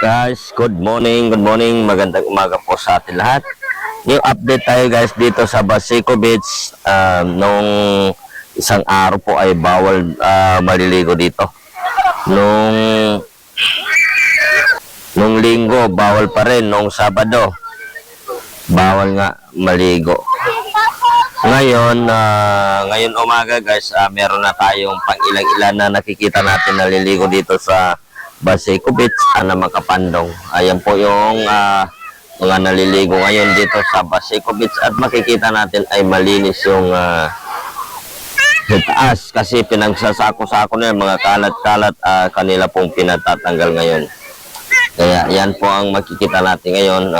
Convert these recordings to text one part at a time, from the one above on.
Guys, good morning, magandang umaga po sa atin lahat. New update tayo guys dito sa Baseco Beach. Nung isang araw po ay bawal maliligo dito. Nung linggo, bawal pa rin. Nung Sabado, bawal nga maligo. Ngayon umaga guys, meron na tayong pang ilang-ilan na nakikita natin naliligo dito sa Baseco Beach, Makapandong. Ayan po yung mga naliligo ngayon dito sa Baseco Beach at makikita natin ay malinis yung taas kasi pinagsasako-sako na yung mga kalat-kalat kanila pong pinatatanggal ngayon. Kaya yan po ang makikita natin ngayon.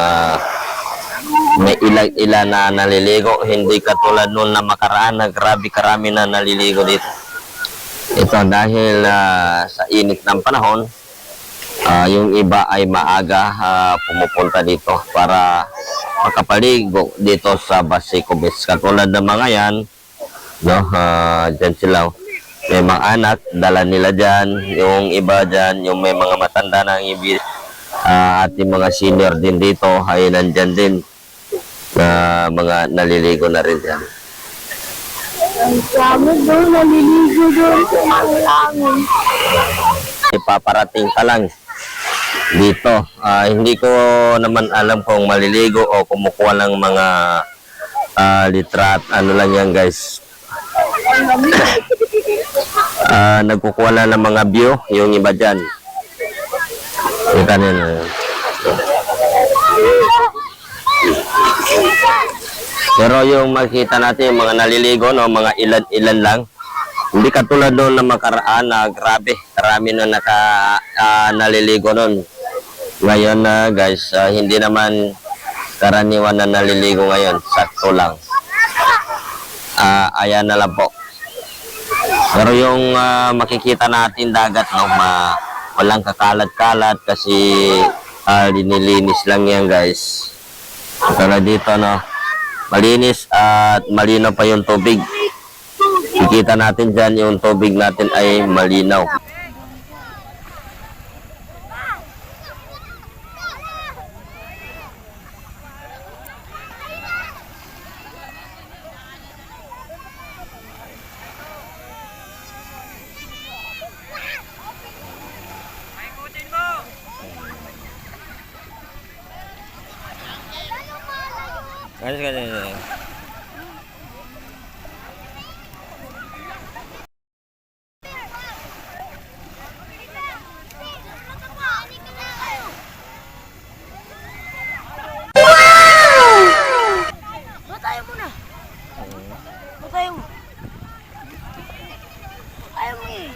May ilang-ilan na naliligo, hindi katulad noon na makaraan na grabe karami na naliligo dito. Ito dahil sa init ng panahon, yung iba ay maaga pumupunta dito para makapaligo dito sa Baseco Beach. Katulad ng mga yan, no, dyan sila. May mga anak, dala nila dyan. Yung iba dyan, yung may mga matanda na ating mga senior din dito, ay nandyan din na mga naliligo na rin dyan. Ang dami doon, naliligo doon sa mga langin. Ipaparating ka lang dito. Hindi ko naman alam kung maliligo o kumukuha lang mga litrat. Ano lang yan guys. Nagkukuha lang ng mga view. Yung iba dyan. Kita nyo. Pero yung makita natin, yung mga naliligo, no, mga ilan-ilan lang. Hindi katulad doon na makaraan na grabe, karami na naliligo noon. Ngayon na guys, hindi naman karaniwan na naliligo ngayon, sakto lang. Ayan na lang po. Pero yung makikita natin dagat, no, walang kakalat-kalat kasi linilinis lang yan guys. Pero dito, no, malinis at malinaw pa yung tubig. Kikita natin dyan yung tubig natin ay malinaw. Ganyan. Batayo mo na. Batayo mo. Ayaw mo eh.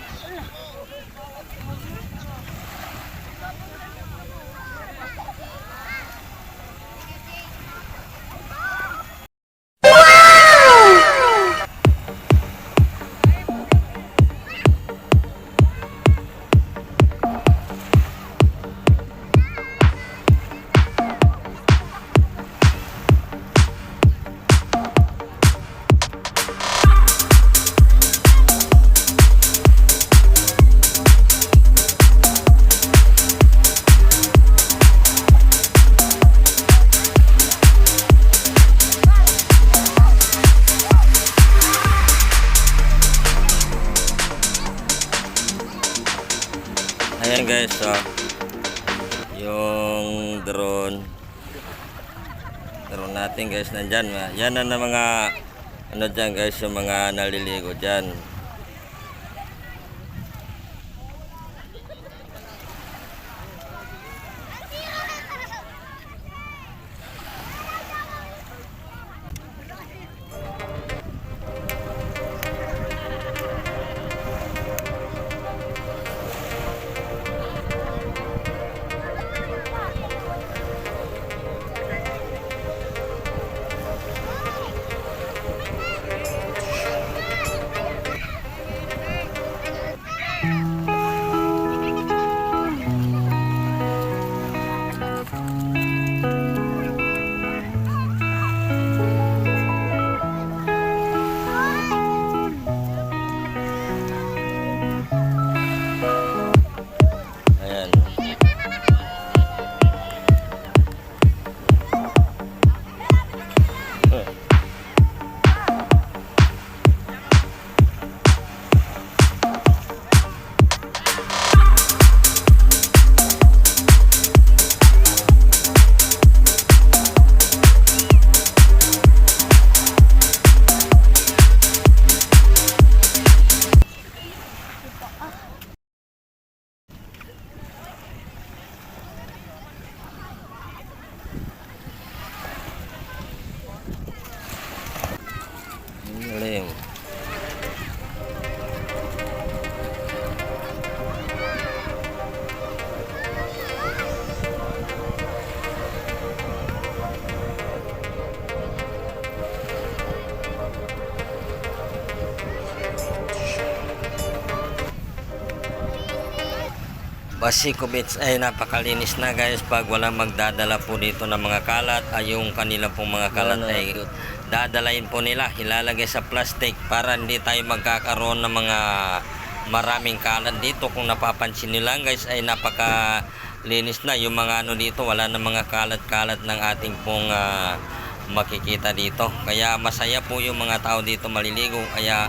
Ayan guys, yung drone natin guys nandyan. Yan na mga ano dyan guys, yung mga naliligo dyan. Basico Beach ay napakalinis na guys pag walang magdadala po dito ng mga kalat ay yung kanila pong mga kalat ay dadalayin po nila, ilalagay sa plastic para hindi tayo magkakaroon ng mga maraming kalat dito. Kung napapansin nyo lang guys ay napakalinis na yung mga ano dito, wala na mga kalat-kalat ng ating pong makikita dito. Kaya masaya po yung mga tao dito maliligo, kaya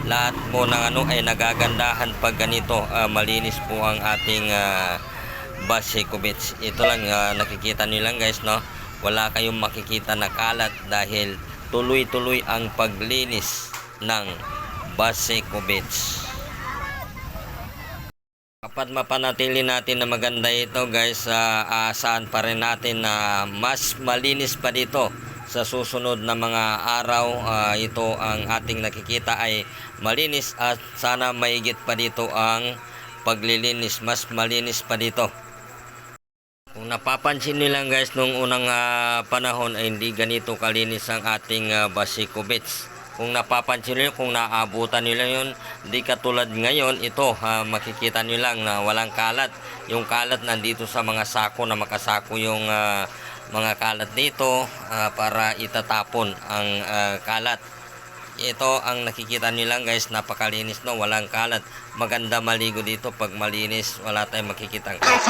lahat po ng ano ay nagagandahan pag ganito malinis po ang ating Basico Beach. Ito lang nakikita nyo lang guys, no, wala kayong makikita na kalat dahil tuloy-tuloy ang paglinis ng Basico Beach. Kapag mapanatili natin na maganda ito guys, asahan pa rin natin na mas malinis pa dito sa susunod na mga araw. Ito ang ating nakikita ay malinis at sana maigit pa dito ang paglilinis, mas malinis pa dito. Kung napapansin nyo lang guys, nung unang panahon ay hindi ganito kalinis ang ating Basico Beach. Kung napapansin nyo, kung naabutan nyo lang yun, di katulad ngayon, ito makikita nyo lang na walang kalat. Yung kalat nandito sa mga sako, na makasako yung mga kalat dito para itatapon ang kalat. Ito ang nakikita nyo lang guys, napakalinis, no, walang kalat. Maganda maligo dito pag malinis, wala tayong makikitang kalat.